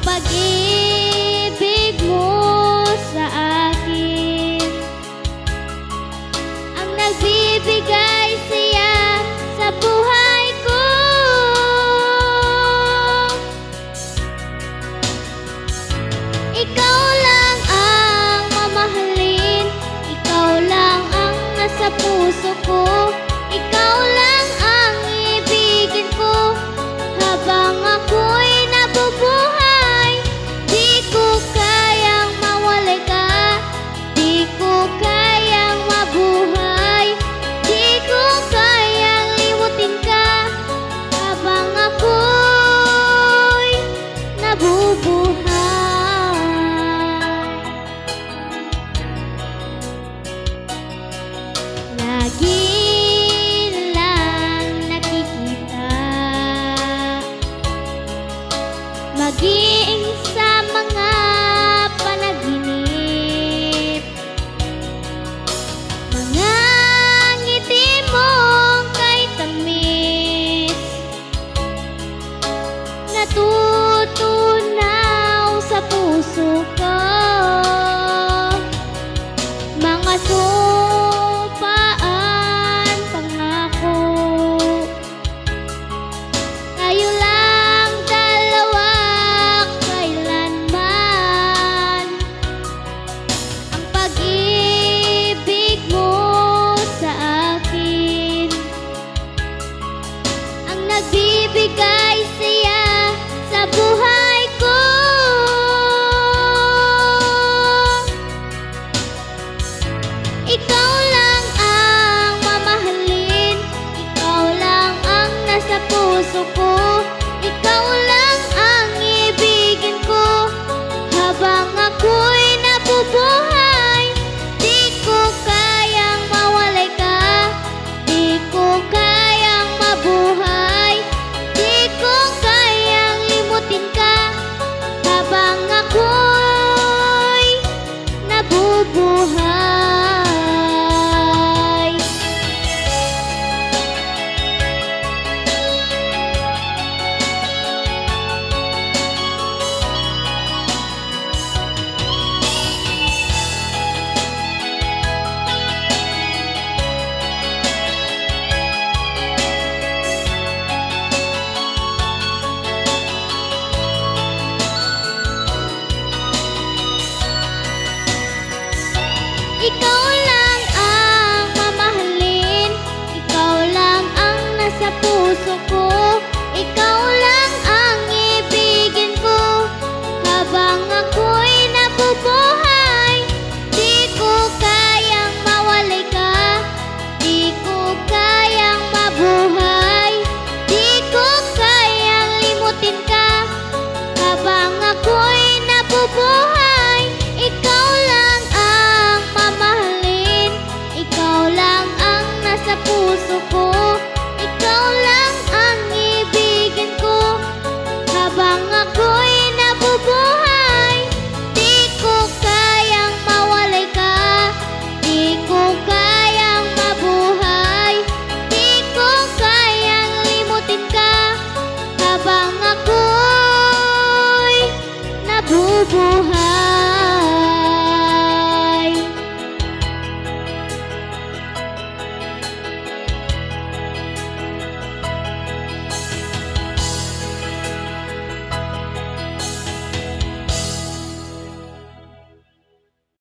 Pag-ibig mo sa akin ang nagbibigay siya sa buhay ko. Ikaw lang ang mamahalin, ikaw lang ang nasa puso ko, ikaw lang ang ibigin ko habang ako'y nabubuhay. Di ko kayang mawalay ka, di ko kayang mabuhay, di ko kayang limutin ka habang ako'y nabubuhay. Lagi lang nakikita, maging sa mga panaginip, mga ngiti mong kay tamis, natutunaw sa puso ko. Mga sumpaan, pangako, tayo lang dalawa kailanman. Ang pag-ibig mo sa akin ang nagbibigay